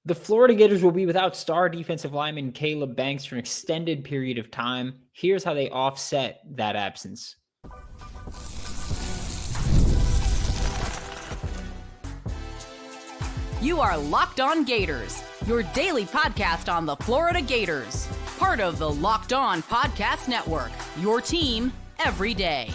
The Florida Gators will be without star defensive lineman Caleb Banks for an extended period of time. Here's how they offset that absence. You are Locked On Gators, your daily podcast on the Florida Gators. Part of the Locked On Podcast Network, your team every day.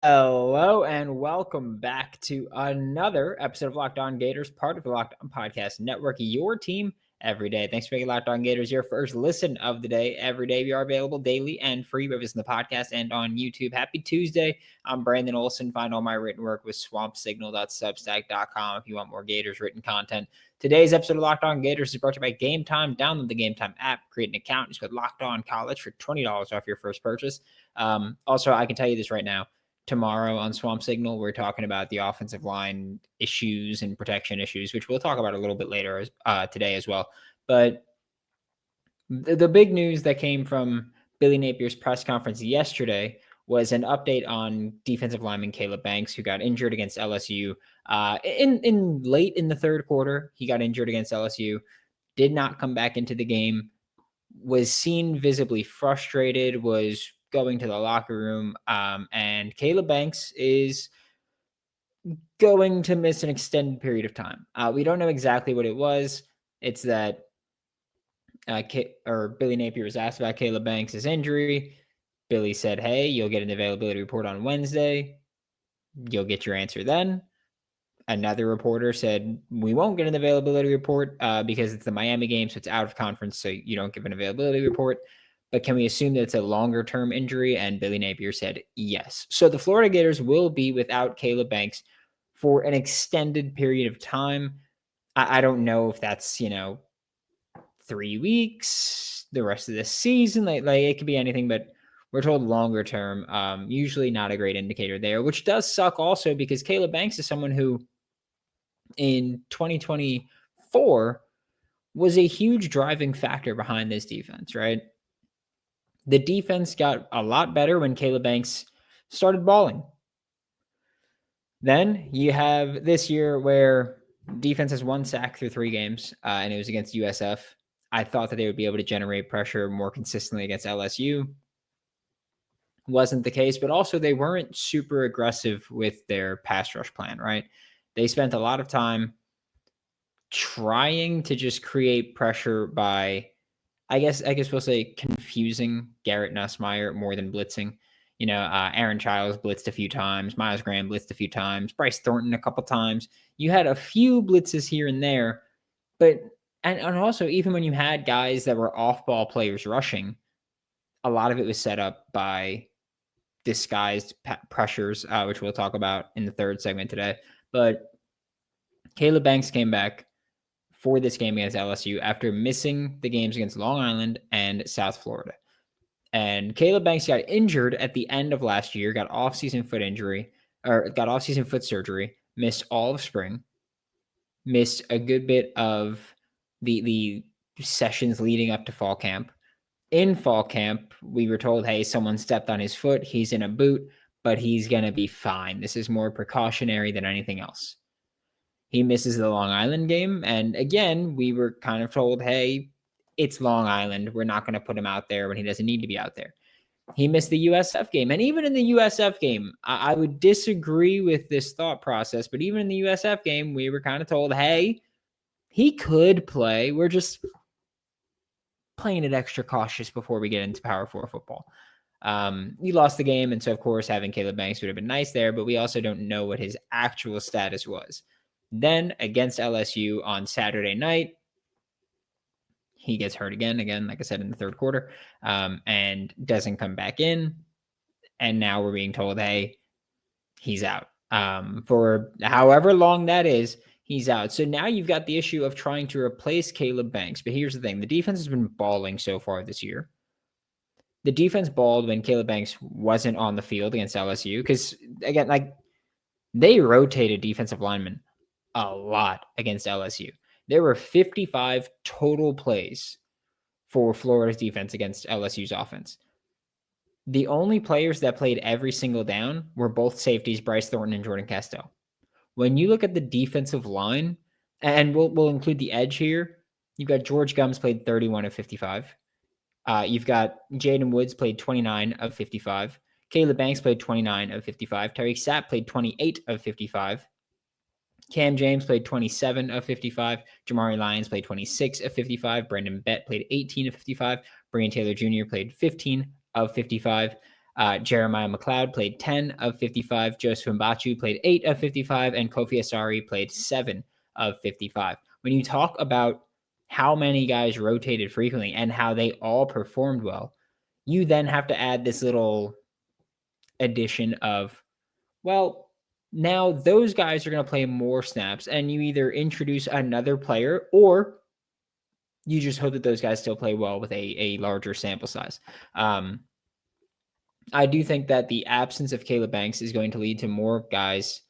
Hello and welcome back to another episode of Locked On Gators, part of the Locked On Podcast Network, your team every day. Thanks for making Locked On Gators your first listen of the day. Every day we are available daily and free, whether it's in the podcast and on YouTube. Happy Tuesday. I'm Brandon Olsen. Find all my written work with swampsignal.substack.com if you want more Gators written content. Today's episode of Locked On Gators is brought to you by Game Time. Download the Game Time app, create an account, just go Locked On College for $20 off your first purchase. Also, I can tell you this right now. Tomorrow on Swamp Signal, we're talking about the offensive line issues and protection issues, which we'll talk about a little bit later today as well. But the big news that came from Billy Napier's press conference yesterday was an update on defensive lineman Caleb Banks, who got injured against LSU in late in the third quarter. He got injured against LSU, did not come back into the game, was seen visibly frustrated, was going to the locker room, and Caleb Banks is going to miss an extended period of time. We don't know exactly what it was. It's that Billy Napier was asked about Caleb Banks' injury. Billy said, hey, you'll get an availability report on Wednesday. You'll get your answer then. Another reporter said, we won't get an availability report because it's the Miami game, so it's out of conference, so you don't give an availability report. But can we assume that it's a longer-term injury? And Billy Napier said yes. So the Florida Gators will be without Caleb Banks for an extended period of time. I don't know if that's, 3 weeks, the rest of the season. Like it could be anything, but we're told longer term. Usually not a great indicator there, which does suck also because Caleb Banks is someone who in 2024 was a huge driving factor behind this defense, right? The defense got a lot better when Caleb Banks started balling. Then you have this year where defense has 1 sack through 3 games, and it was against USF. I thought that they would be able to generate pressure more consistently against LSU. Wasn't the case, but also they weren't super aggressive with their pass rush plan, right? They spent a lot of time trying to just create pressure by, I guess we'll say, confusing Garrett Nussmeier more than blitzing. Aaron Childs blitzed a few times. Miles Graham blitzed a few times. Bryce Thornton a couple times. You had a few blitzes here and there, but and also even when you had guys that were off-ball players rushing, a lot of it was set up by disguised pressures, which we'll talk about in the third segment today. But Caleb Banks came back for this game against LSU after missing the games against Long Island and South Florida. And Caleb Banks got injured at the end of last year, got off-season foot surgery, missed all of spring, missed a good bit of the sessions leading up to fall camp. In fall camp, we were told, hey, someone stepped on his foot. He's in a boot, but he's going to be fine. This is more precautionary than anything else. He misses the Long Island game. And again, we were kind of told, hey, it's Long Island. We're not going to put him out there when he doesn't need to be out there. He missed the USF game. And even in the USF game, I would disagree with this thought process. But even in the USF game, we were kind of told, hey, he could play. We're just playing it extra cautious before we get into Power 4 football. He lost the game. And so, of course, having Caleb Banks would have been nice there. But we also don't know what his actual status was. Then against LSU on Saturday night, he gets hurt again, like I said, in the third quarter, and doesn't come back in. And now we're being told, hey, he's out. For however long that is, he's out. So now you've got the issue of trying to replace Caleb Banks. But here's the thing. The defense has been balling so far this year. The defense balled when Caleb Banks wasn't on the field against LSU. Because, again, they rotated defensive linemen a lot against LSU. There were 55 total plays for Florida's defense against LSU's offense. The only players that played every single down were both safeties, Bryce Thornton and Jordan Castell. When you look at the defensive line, And we'll include the edge here. You've got George Gums played 31 of 55. You've got Jaden Woods played 29 of 55. Caleb Banks played 29 of 55. Tyreek Sapp played 28 of 55. Cam James played 27 of 55. Jamari Lyons played 26 of 55. Brendan Bett played 18 of 55. Brian Taylor Jr. played 15 of 55. Jeremiah McLeod played 10 of 55. Joseph Mbachu played 8 of 55. And Kofi Asari played 7 of 55. When you talk about how many guys rotated frequently and how they all performed well, you then have to add this little addition of, well, now those guys are going to play more snaps, and you either introduce another player or you just hope that those guys still play well with a larger sample size. I do think that the absence of Caleb Banks is going to lead to more guys,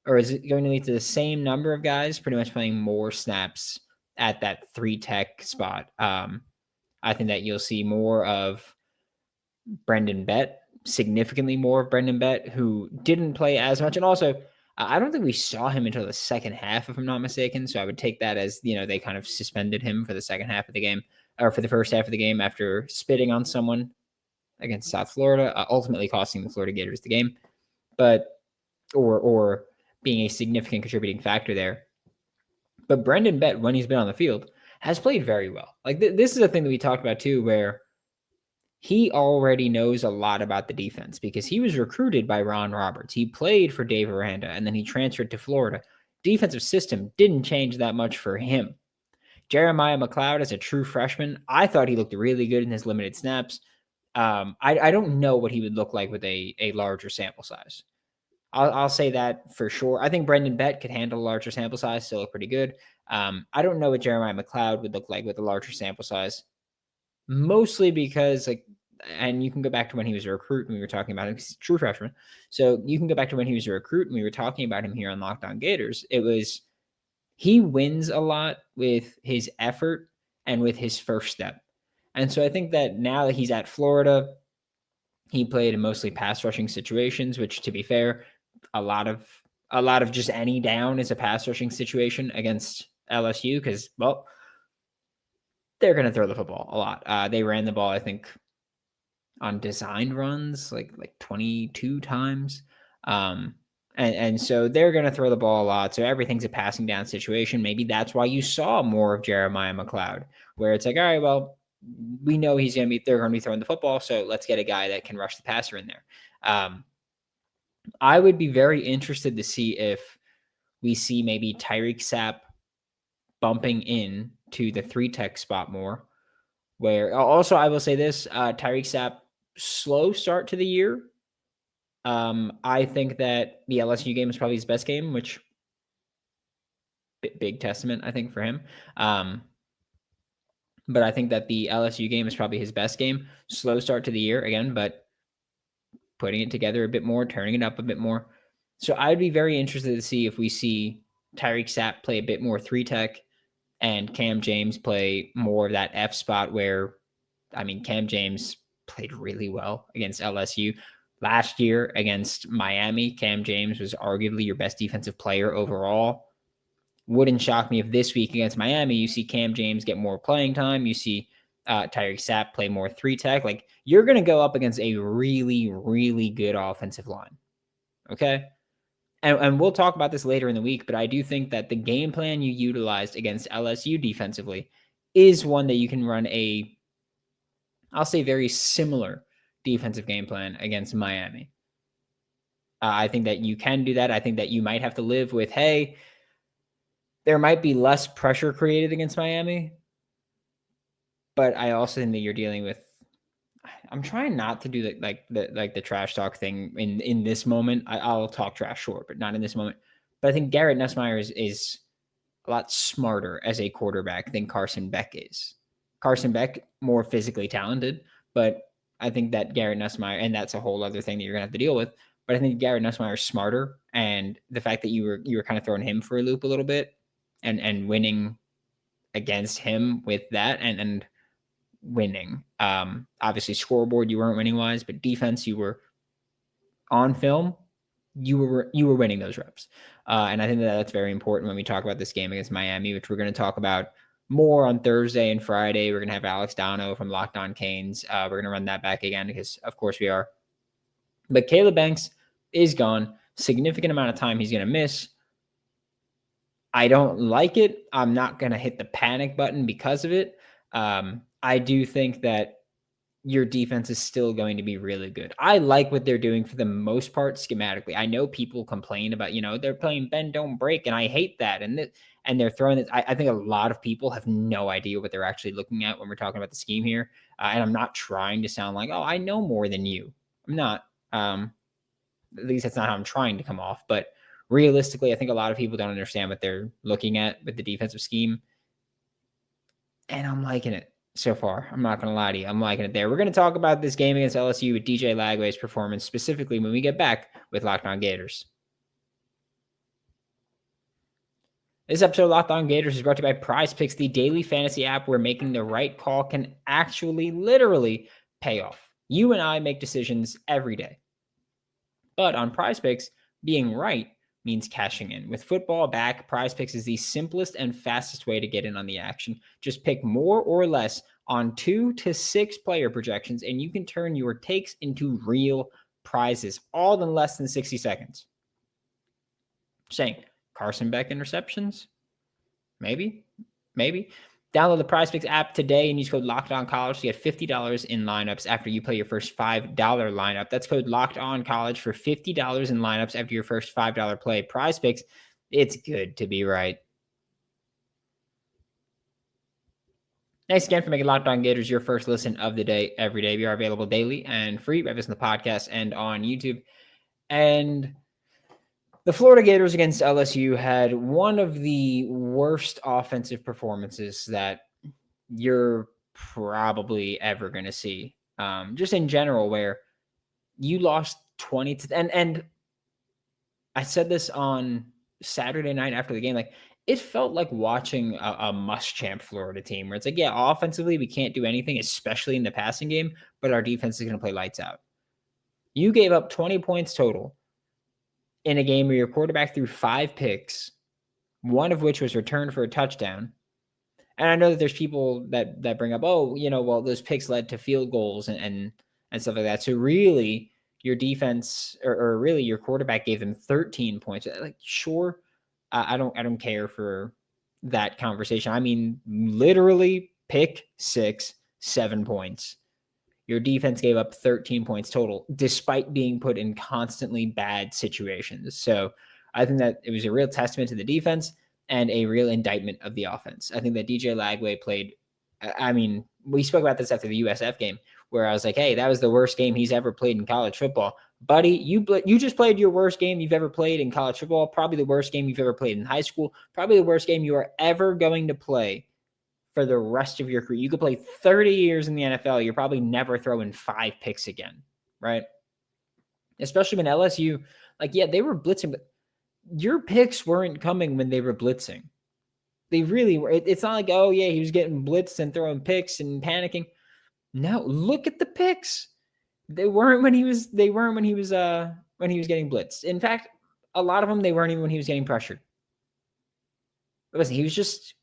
or is it going to lead to the same number of guys pretty much playing more snaps at that 3 tech spot? I think that you'll see more of Brendan Bett, significantly more of Brendan Bett, who didn't play as much. And also, I don't think we saw him until the second half, if I'm not mistaken. So I would take that as, they kind of suspended him for the second half of the game, or for the first half of the game after spitting on someone against South Florida, ultimately costing the Florida Gators the game, or being a significant contributing factor there. But Brendan Bett, when he's been on the field, has played very well. Like this is a thing that we talked about too, where he already knows a lot about the defense because he was recruited by Ron Roberts. He played for Dave Aranda, and then he transferred to Florida. Defensive system didn't change that much for him. Jeremiah McLeod as a true freshman, I thought he looked really good in his limited snaps. I don't know what he would look like with a larger sample size. I'll say that for sure. I think Brendan Bett could handle a larger sample size, still look pretty good. I don't know what Jeremiah McLeod would look like with a larger sample size. Mostly because, and you can go back to when he was a recruit when we were talking about him, he's a true freshman. So you can go back to when he was a recruit and we were talking about him here on Locked On Gators. He wins a lot with his effort and with his first step. And so I think that now that he's at Florida, he played in mostly pass rushing situations, which, to be fair, a lot of just any down is a pass rushing situation against LSU because, well, they're going to throw the football a lot. They ran the ball, I think, on designed runs like 22 times. And so they're going to throw the ball a lot. So everything's a passing down situation. Maybe that's why you saw more of Jeremiah McLeod, where it's like, all right, well, we know they're going to be throwing the football. So let's get a guy that can rush the passer in there. I would be very interested to see if we see maybe Tyreek Sapp bumping in to the 3 tech spot more, where also I will say this, Tyreek Sapp, slow start to the year. I think that the LSU game is probably his best game, which big testament, I think, for him. But I think that the LSU game is probably his best game. Slow start to the year again, but putting it together a bit more, turning it up a bit more. So I'd be very interested to see if we see Tyreek Sapp play a bit more 3 tech and Cam James play more of that F spot where, Cam James played really well against LSU. Last year against Miami, Cam James was arguably your best defensive player overall. Wouldn't shock me if this week against Miami, you see Cam James get more playing time. You see Tyreek Sapp play more 3 tech. Like, you're going to go up against a really, really good offensive line. Okay? And we'll talk about this later in the week, but I do think that the game plan you utilized against LSU defensively is one that you can run I'll say, very similar defensive game plan against Miami. I think that you can do that. I think that you might have to live with, hey, there might be less pressure created against Miami, but I also think that you're dealing with, I'm trying not to do the trash talk thing in this moment. I'll talk trash short, but not in this moment. But I think Garrett Nussmeier is a lot smarter as a quarterback than Carson Beck is. Carson Beck, more physically talented, but I think that Garrett Nussmeier, and that's a whole other thing that you're going to have to deal with, but I think Garrett Nussmeier is smarter, and the fact that you were kind of throwing him for a loop a little bit and winning against him with that and winning. Obviously, scoreboard, you weren't winning wise, but defense, you were on film. you were winning those reps. And I think that's very important when we talk about this game against Miami, which we're going to talk about more on Thursday and Friday. We're going to have Alex Dono from Locked On Canes. We're going to run that back again because, of course, we are. But Caleb Banks is gone. Significant amount of time he's going to miss. I don't like it. I'm not going to hit the panic button because of it. I do think that your defense is still going to be really good. I like what they're doing for the most part schematically. I know people complain about, they're playing bend, don't break, and I hate that. And they're throwing it. I think a lot of people have no idea what they're actually looking at when we're talking about the scheme here. And I'm not trying to sound like, oh, I know more than you. I'm not. At least that's not how I'm trying to come off. But realistically, I think a lot of people don't understand what they're looking at with the defensive scheme. And I'm liking it so far. I'm not going to lie to you. I'm liking it there. We're going to talk about this game against LSU with DJ Lagway's performance, specifically when we get back with Locked On Gators. This episode of Locked On Gators is brought to you by Prize Picks, the daily fantasy app where making the right call can actually literally pay off. You and I make decisions every day. But on Prize Picks, being right means cashing in. With football back, Prize Picks is the simplest and fastest way to get in on the action. Just pick more or less on 2 to 6 player projections, and you can turn your takes into real prizes, all in less than 60 seconds. Saying Carson Beck interceptions? Maybe. Download the PrizePicks app today and use code LOCKEDONCollege to get $50 in lineups after you play your first $5 lineup. That's code LOCKEDONCollege for $50 in lineups after your first $5 play. PrizePicks, it's good to be right. Thanks again for making Locked On Gators your first listen of the day every day. We are available daily and free. We have us on the podcast and on YouTube. And the Florida Gators against LSU had one of the worst offensive performances that you're probably ever going to see. Just in general, where you lost 20 to, and I said this on Saturday night after the game, like it felt like watching a Muschamp Florida team where it's like, yeah, offensively, we can't do anything, especially in the passing game, but our defense is going to play lights out. You gave up 20 points total in a game where your quarterback threw 5 picks, one of which was returned for a touchdown. And I know that there's people that bring up, well, those picks led to field goals and stuff like that. So really, your defense or really your quarterback gave them 13 points. Like, sure, I don't care for that conversation. I mean, literally pick 6, 7 points. Your defense gave up 13 points total, despite being put in constantly bad situations. So I think that it was a real testament to the defense and a real indictment of the offense. I think that DJ Lagway played, I mean, we spoke about this after the USF game, where I was like, hey, that was the worst game he's ever played in college football. Buddy, you just played your worst game you've ever played in college football, probably the worst game you've ever played in high school, probably the worst game you are ever going to play for the rest of your career. You could play 30 years in the NFL. You're probably never throwing 5 picks again, right? Especially when LSU, like, yeah, they were blitzing, but your picks weren't coming when they were blitzing. They really were. It's not like, oh yeah, he was getting blitzed and throwing picks and panicking. No, look at the picks. They weren't when he was getting blitzed. In fact, a lot of them, they weren't even when he was getting pressured. Listen, he was just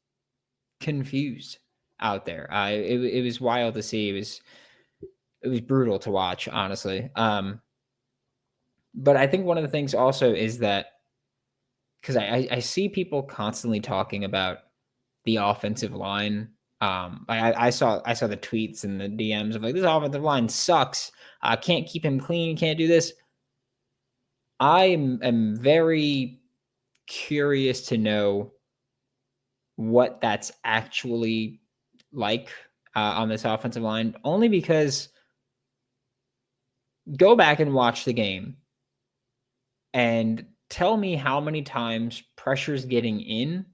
confused out there. It was wild to see. It was brutal to watch, honestly. But I think one of the things also is that, because I see people constantly talking about the offensive line. I saw the tweets and the DMs of like, this offensive line sucks. Can't keep him clean. Can't do this. I am very curious to know what that's actually like on this offensive line, only because go back and watch the game and tell me how many times pressure's getting in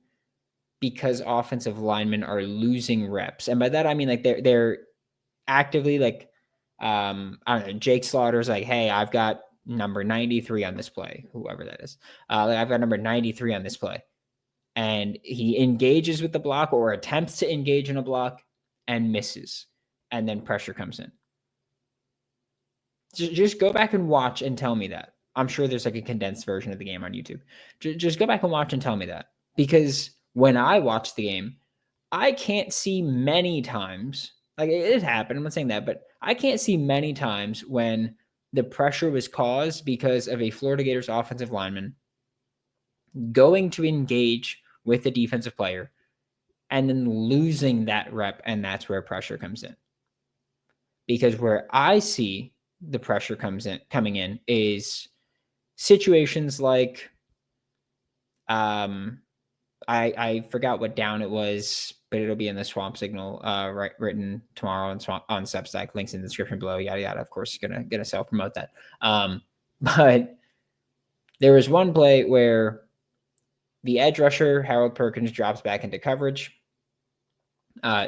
because offensive linemen are losing reps. And by that, I mean, like they're actively like, I don't know, Jake Slaughter's like, hey, I've got number 93 on this play, whoever that is. I've got number 93 on this play. And he engages with the block or attempts to engage in a block and misses. And then pressure comes in. Just go back and watch and tell me that. I'm sure there's like a condensed version of the game on YouTube. Just go back and watch and tell me that. Because when I watch the game, I can't see many times, like it happened, I'm not saying that, but I can't see many times when the pressure was caused because of a Florida Gators offensive lineman going to engage with the defensive player and then losing that rep, and that's where pressure comes in. Because where I see the pressure coming in is situations like I forgot what down it was, but it'll be in the swamp signal written tomorrow on Substack. Links in the description below. Yada yada. Of course, gonna self promote that. But there was one play where the edge rusher Harold Perkins drops back into coverage.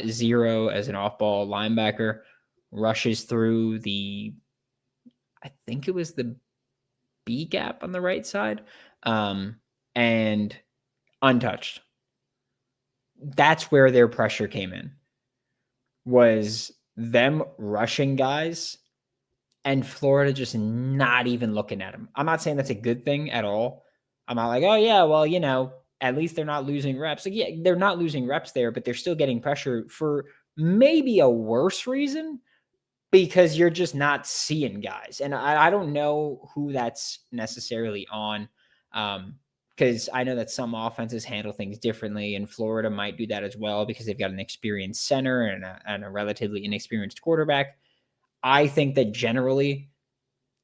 Zero as an off ball linebacker rushes through I think it was the B gap on the right side, and untouched. That's where their pressure came in, was them rushing guys and Florida just not even looking at them. I'm not saying that's a good thing at all. I'm not like, oh yeah, well, at least they're not losing reps. Like, yeah, they're not losing reps there, but they're still getting pressure for maybe a worse reason, because you're just not seeing guys. And I don't know who that's necessarily on. Because I know that some offenses handle things differently, and Florida might do that as well because they've got an experienced center and a relatively inexperienced quarterback. I think that generally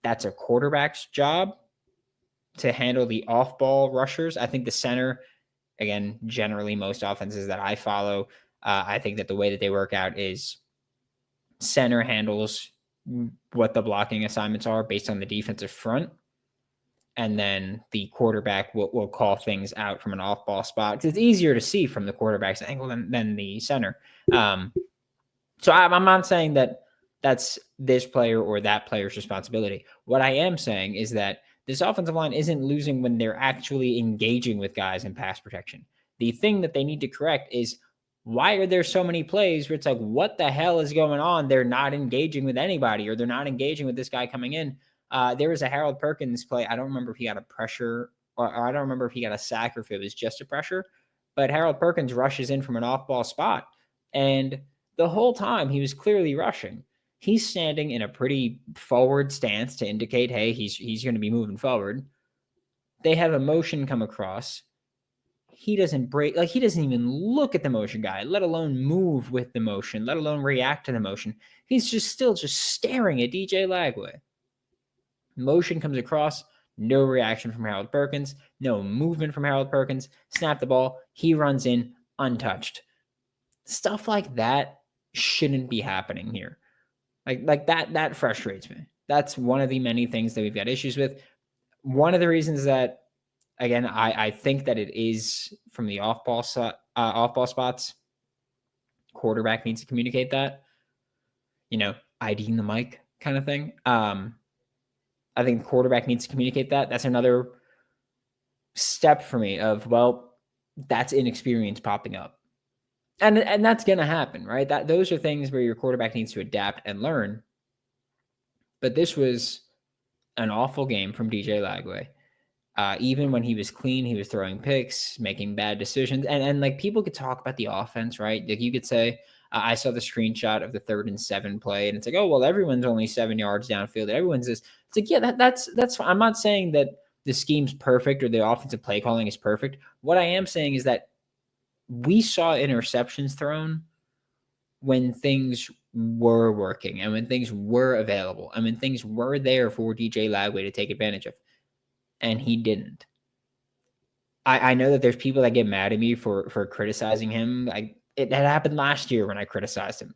that's a quarterback's job to handle the off-ball rushers. I think the center, again, generally most offenses that I follow, I think that the way that they work out is center handles what the blocking assignments are based on the defensive front. And then the quarterback will call things out from an off-ball spot. It's easier to see from the quarterback's angle than the center. So I'm not saying that that's this player or that player's responsibility. What I am saying is that this offensive line isn't losing when they're actually engaging with guys in pass protection. The thing that they need to correct is, why are there so many plays where it's like, what the hell is going on? They're not engaging with anybody, or they're not engaging with this guy coming in. There was a Harold Perkins play. I don't remember if he got a pressure or I don't remember if he got a sack or if it was just a pressure, but Harold Perkins rushes in from an off-ball spot, and the whole time he was clearly rushing. He's standing in a pretty forward stance to indicate, hey, he's going to be moving forward. They have a motion come across. He doesn't break, like he doesn't even look at the motion guy, let alone move with the motion, let alone react to the motion. He's just still staring at DJ Lagway. Motion comes across, no reaction from Harold Perkins, no movement from Harold Perkins, snap the ball, he runs in untouched. Stuff like that shouldn't be happening here. Like that frustrates me. That's one of the many things that we've got issues with. One of the reasons that, again, I think that it is from the off-ball spots. Quarterback needs to communicate that, IDing the mic kind of thing. I think the quarterback needs to communicate that. That's another step for me of, well, that's inexperience popping up. And that's going to happen, right? Those are things where your quarterback needs to adapt and learn. But this was an awful game from DJ Lagway. Even when he was clean, he was throwing picks, making bad decisions. And like, people could talk about the offense, right? Like, you could say, I saw the screenshot of the 3rd and 7 play, and it's like, oh, well, everyone's only 7 yards downfield. Everyone's this. It's like, yeah, that's fine. I'm not saying that the scheme's perfect or the offensive play calling is perfect. What I am saying is that we saw interceptions thrown when things were working and when things were available and when things were there for DJ Lagway to take advantage of. And he didn't. I know that there's people that get mad at me for criticizing him. It happened last year when I criticized him.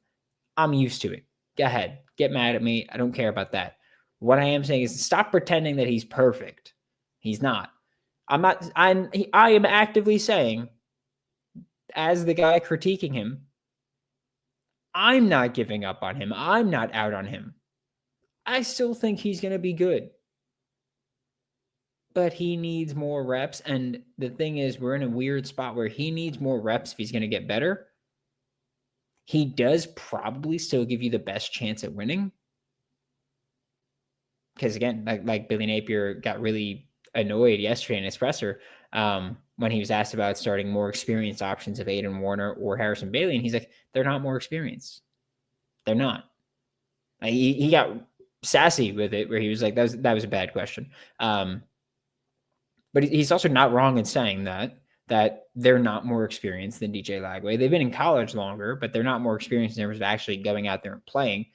I'm used to it. Go ahead. Get mad at me. I don't care about that. What I am saying is, stop pretending that he's perfect. He's not. I am actively saying, as the guy critiquing him, I'm not giving up on him. I'm not out on him. I still think he's going to be good. But he needs more reps. And the thing is, we're in a weird spot where he needs more reps if he's going to get better. He does probably still give you the best chance at winning, because again, like Billy Napier got really annoyed yesterday in his presser when he was asked about starting more experienced options of Aiden Warner or Harrison Bailey, and he's like, they're not more experienced. They're not. Like, he got sassy with it, where he was like, that was a bad question. But he's also not wrong in saying that they're not more experienced than DJ Lagway. They've been in college longer, but they're not more experienced in terms of actually going out there and playing.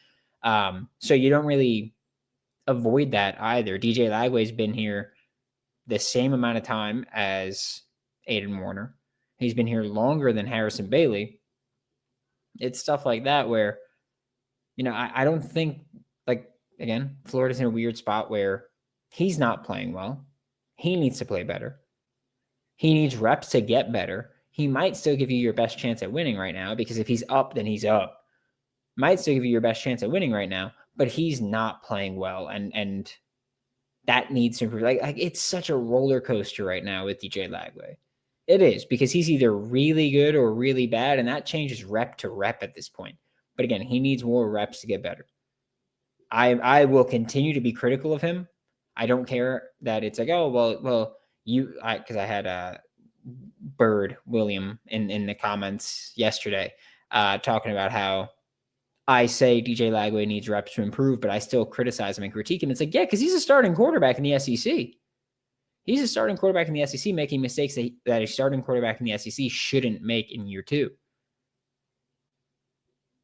So you don't really avoid that either. DJ Lagway's been here the same amount of time as Aiden Warner. He's been here longer than Harrison Bailey. It's stuff like that where, I don't think, like, again, Florida's in a weird spot where he's not playing well. He needs to play better. He needs reps to get better. He might still give you your best chance at winning right now, because if he's up, then he's up. Might still give you your best chance at winning right now, but he's not playing well, and that needs to improve. Like it's such a roller coaster right now with DJ Lagway. It is, because he's either really good or really bad, and that changes rep to rep at this point. But again, he needs more reps to get better. I will continue to be critical of him. I don't care that it's like, oh, well, because I had Bird William in the comments yesterday talking about how I say DJ Lagway needs reps to improve, but I still criticize him and critique him. It's like, yeah, because he's a starting quarterback in the SEC. He's a starting quarterback in the SEC making mistakes that a starting quarterback in the SEC shouldn't make in year two.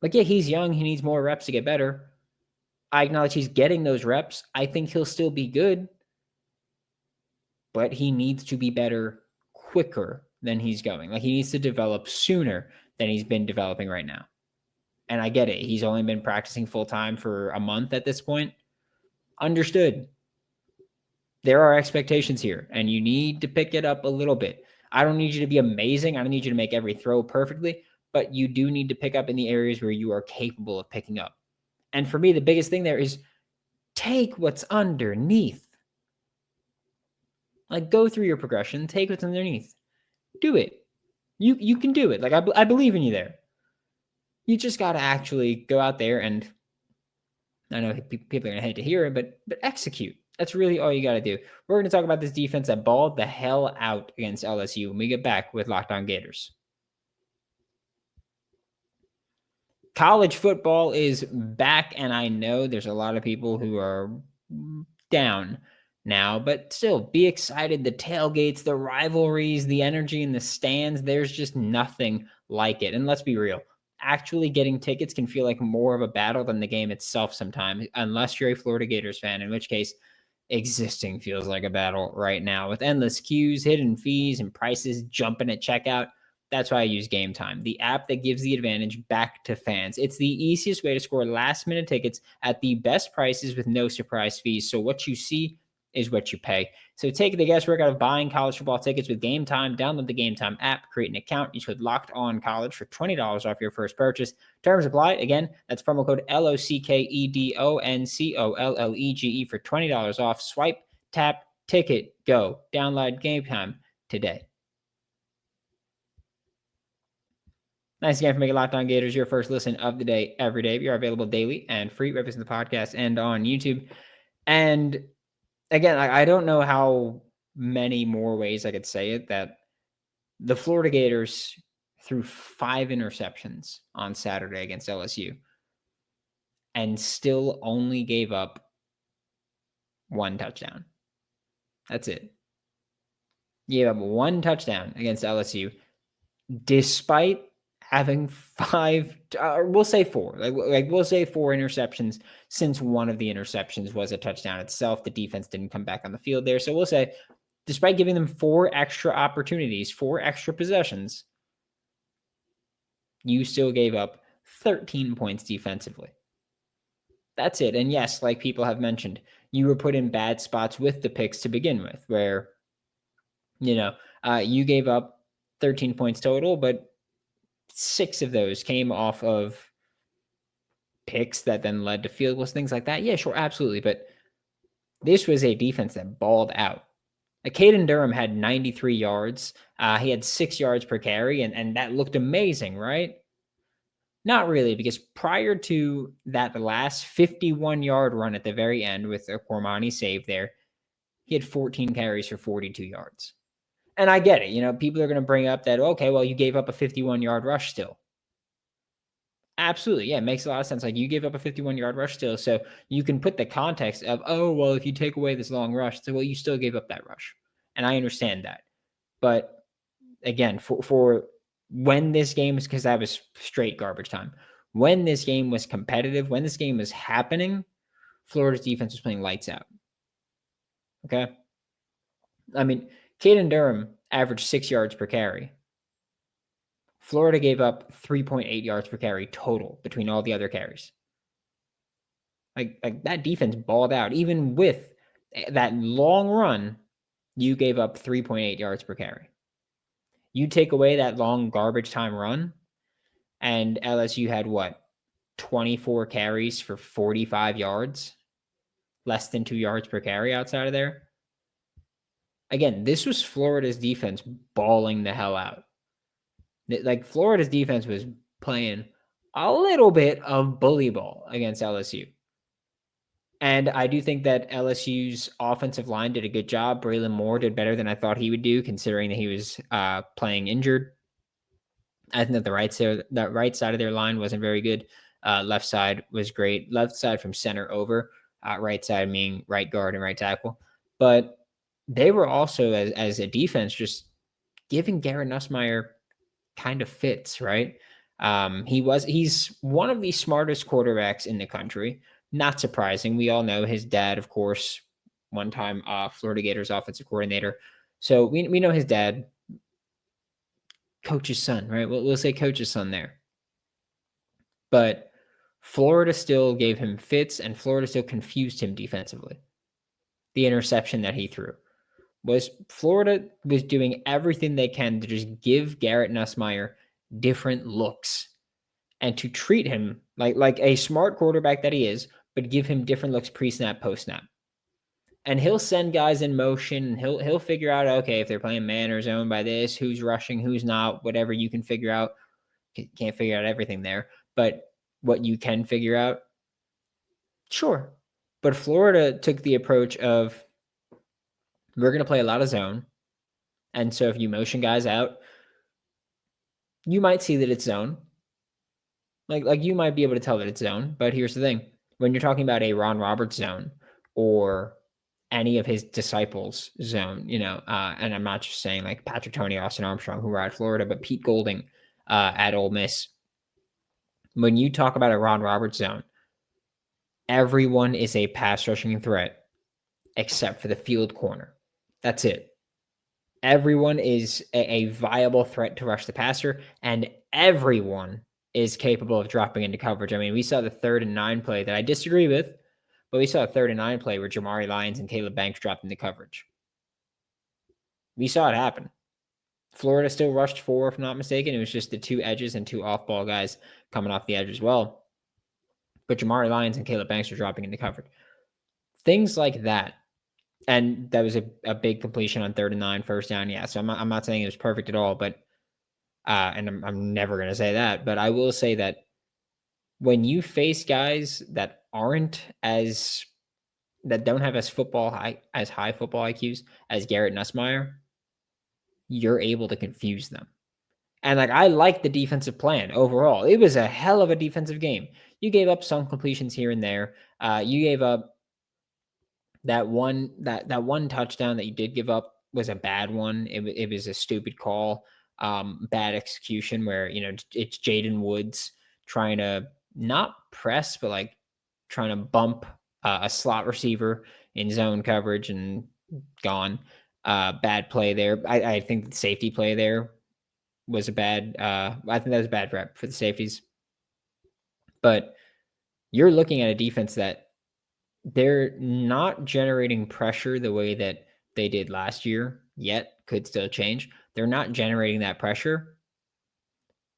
Like, yeah, he's young. He needs more reps to get better. I acknowledge he's getting those reps. I think he'll still be good, but he needs to be better quicker than he's going. Like, he needs to develop sooner than he's been developing right now. And I get it. He's only been practicing full-time for a month at this point. Understood. There are expectations here, and you need to pick it up a little bit. I don't need you to be amazing. I don't need you to make every throw perfectly, but you do need to pick up in the areas where you are capable of picking up. And for me, the biggest thing there is take what's underneath. Like, go through your progression, take what's underneath. Do it. You can do it. Like, I believe in you there. You just got to actually go out there, and I know people are going to hate to hear it, but execute. That's really all you got to do. We're going to talk about this defense that balled the hell out against LSU when we get back with Locked On Gators. College football is back, and I know there's a lot of people who are down now, but still, be excited. The tailgates, the rivalries, the energy in the stands, there's just nothing like it. And let's be real. Actually getting tickets can feel like more of a battle than the game itself sometimes, unless you're a Florida Gators fan, in which case existing feels like a battle right now with endless queues, hidden fees, and prices jumping at checkout. That's why I use Game Time, the app that gives the advantage back to fans. It's the easiest way to score last-minute tickets at the best prices with no surprise fees. So what you see is what you pay. So take the guesswork out of buying college football tickets with Game Time. Download the Game Time app, create an account. Use code Locked On College for $20 off your first purchase. Terms apply. Again, that's promo code LOCKEDONCOLLEGE for $20 off. Swipe, tap, ticket, go. Download Game Time today. Thanks again for making Locked On Gators your first listen of the day every day. We are available daily and free, whether it's in the podcast and on YouTube. And again, I don't know how many more ways I could say it, that the Florida Gators threw 5 interceptions on Saturday against LSU and still only gave up 1 touchdown. That's it. You gave up 1 touchdown against LSU, despite having 5, we'll say 4. Like we'll say 4 interceptions, since one of the interceptions was a touchdown itself. The defense didn't come back on the field there. So we'll say, despite giving them 4 extra opportunities, 4 extra possessions, you still gave up 13 points defensively. That's it. And yes, like people have mentioned, you were put in bad spots with the picks to begin with, where, you gave up 13 points total, but 6 of those came off of picks that then led to field goals, things like that. Yeah, sure, absolutely. But this was a defense that balled out. Like, Caden Durham had 93 yards. He had 6 yards per carry, and that looked amazing, right? Not really, because prior to that last 51-yard run at the very end with a Cormani save there, he had 14 carries for 42 yards. And I get it. People are going to bring up that, okay, well, you gave up a 51-yard rush still. Absolutely. Yeah, it makes a lot of sense. Like, you gave up a 51-yard rush still. So you can put the context of, oh, well, if you take away this long rush, so, well, you still gave up that rush. And I understand that. But again, for when this game is, because that was straight garbage time. When this game was competitive, when this game was happening, Florida's defense was playing lights out. Okay? I mean, Caden Durham averaged 6 yards per carry. Florida gave up 3.8 yards per carry total between all the other carries. Like that defense balled out. Even with that long run, you gave up 3.8 yards per carry. You take away that long garbage time run, and LSU had what? 24 carries for 45 yards? Less than 2 yards per carry outside of there? Again, this was Florida's defense balling the hell out. Like, Florida's defense was playing a little bit of bully ball against LSU. And I do think that LSU's offensive line did a good job. Braylon Moore did better than I thought he would do, considering that he was playing injured. I think that the right side of their line wasn't very good. Left side was great. Left side from center over. Right side meaning right guard and right tackle. But they were also, as a defense, just giving Garrett Nussmeier kind of fits, right? He's one of the smartest quarterbacks in the country. Not surprising. We all know his dad, of course, one time Florida Gators offensive coordinator. So we know his dad, coach's son, right? We'll say coach's son there. But Florida still gave him fits, and Florida still confused him defensively. The interception that he threw was Florida was doing everything they can to just give Garrett Nussmeier different looks and to treat him like a smart quarterback that he is, but give him different looks pre-snap, post-snap. And he'll send guys in motion, and he'll figure out, okay, if they're playing man or zone by this, who's rushing, who's not, whatever you can figure out. Can't figure out everything there, but what you can figure out, sure. But Florida took the approach of, we're going to play a lot of zone. And so if you motion guys out, you might see that it's zone. Like you might be able to tell that it's zone. But here's the thing. When you're talking about a Ron Roberts zone or any of his disciples zone, and I'm not just saying like Patrick Toney, Austin Armstrong, who were at Florida, but Pete Golding at Ole Miss. When you talk about a Ron Roberts zone, everyone is a pass rushing threat except for the field corner. That's it. Everyone is a viable threat to rush the passer, and everyone is capable of dropping into coverage. I mean, we saw the 3rd and 9 play that I disagree with, but we saw a 3rd and 9 play where Jamari Lyons and Caleb Banks dropped into coverage. We saw it happen. Florida still rushed 4, if I'm not mistaken. It was just the 2 edges and 2 off-ball guys coming off the edge as well. But Jamari Lyons and Caleb Banks were dropping into coverage. Things like that. And that was a big completion on 3rd and 9, first down. Yeah, so I'm not saying it was perfect at all, but and I'm never going to say that. But I will say that when you face guys that don't have as high football IQs as Garrett Nussmeier, you're able to confuse them. And I like the defensive plan overall. It was a hell of a defensive game. You gave up some completions here and there. You gave up that one touchdown that you did give up was a bad one. It was a stupid call, bad execution where, it's Jaden Woods trying to not press, but trying to bump a slot receiver in zone coverage and gone. Bad play there. I think the safety play there was a bad, I think that was a bad rep for the safeties. But you're looking at a defense that they're not generating pressure the way that they did last year yet. Could still change. They're not generating that pressure,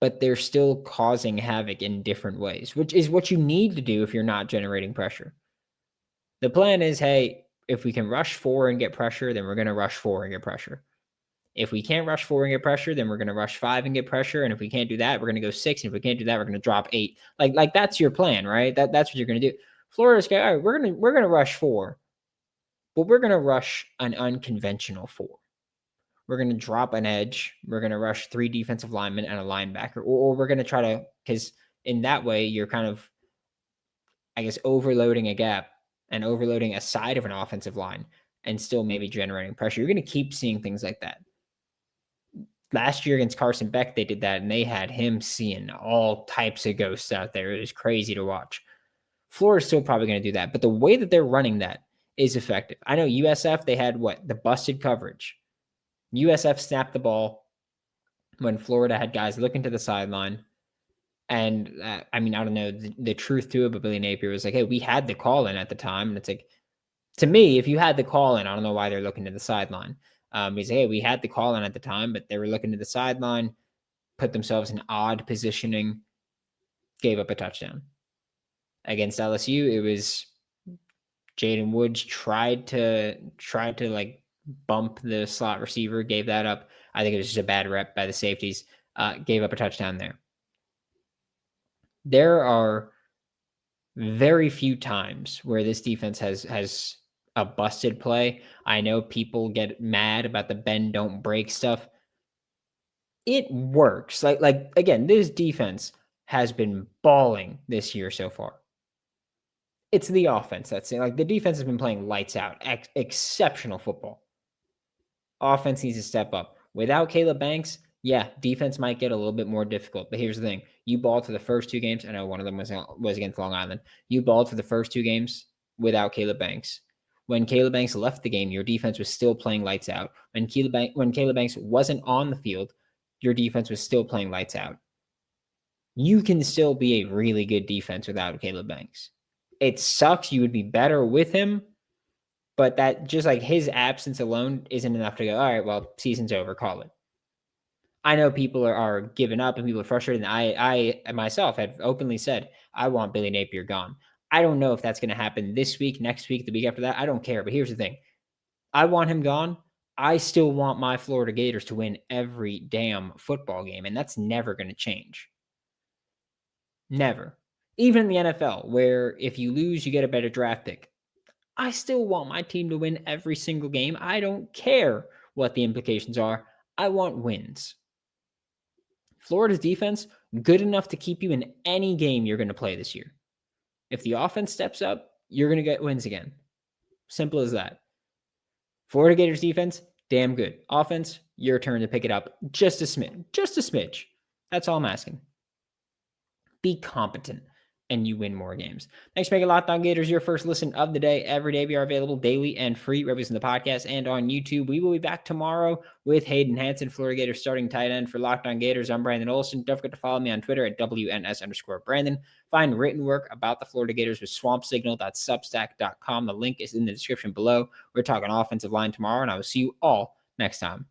but they're still causing havoc in different ways, which is what you need to do if you're not generating pressure. The plan is, hey, if we can rush 4 and get pressure, then we're going to rush 4 and get pressure. If we can't rush 4 and get pressure, then we're going to rush 5 and get pressure. And if we can't do that, we're going to go 6. And if we can't do that, we're going to drop 8. Like that's your plan, right? That's what you're going to do. Florida's going, all right, we're going to rush 4, but we're going to rush an unconventional 4. We're going to drop an edge. We're going to rush 3 defensive linemen and a linebacker, or we're going to try to, because in that way, you're kind of, I guess, overloading a gap and overloading a side of an offensive line and still maybe generating pressure. You're going to keep seeing things like that. Last year against Carson Beck, they did that, and they had him seeing all types of ghosts out there. It was crazy to watch. Florida's still probably going to do that, but the way that they're running that is effective. I know USF, they had the busted coverage. USF snapped the ball when Florida had guys looking to the sideline. And I don't know the truth to it, but Billy Napier was like, hey, we had the call in at the time. And it's like, to me, if you had the call in, I don't know why they're looking to the sideline. He's like, hey, we had the call in at the time, but they were looking to the sideline, put themselves in odd positioning, gave up a touchdown. Against LSU, it was Jaden Woods tried to like bump the slot receiver, gave that up. I think it was just a bad rep by the safeties, gave up a touchdown there. There are very few times where this defense has a busted play. I know people get mad about the bend don't break stuff. It works. Like again, this defense has been balling this year so far. It's the offense that's it. Like the defense has been playing lights out, exceptional football. Offense needs to step up. Without Caleb Banks, yeah, defense might get a little bit more difficult. But here's the thing. You balled for the first 2 games. I know one of them was against Long Island. You balled for the first 2 games without Caleb Banks. When Caleb Banks left the game, your defense was still playing lights out. When Caleb Banks wasn't on the field, your defense was still playing lights out. You can still be a really good defense without Caleb Banks. It sucks. You would be better with him. But that just like his absence alone isn't enough to go, all right, well, season's over, call it. I know people are giving up and people are frustrated. And I myself have openly said, I want Billy Napier gone. I don't know if that's going to happen this week, next week, the week after that. I don't care. But here's the thing. I want him gone. I still want my Florida Gators to win every damn football game. And that's never going to change. Never. Even in the NFL, where if you lose, you get a better draft pick. I still want my team to win every single game. I don't care what the implications are. I want wins. Florida's defense, good enough to keep you in any game you're going to play this year. If the offense steps up, you're going to get wins again. Simple as that. Florida Gators defense, damn good. Offense, your turn to pick it up just a smidge. Just a smidge. That's all I'm asking. Be competent, and you win more games. Thanks for making Locked On Gators your first listen of the day. Every day we are available daily and free, wherever in the podcast and on YouTube. We will be back tomorrow with Hayden Hansen, Florida Gators starting tight end for Locked On Gators. I'm Brandon Olsen. Don't forget to follow me on Twitter at WNS_Brandon. Find written work about the Florida Gators with swampsignal.substack.com. The link is in the description below. We're talking offensive line tomorrow, and I will see you all next time.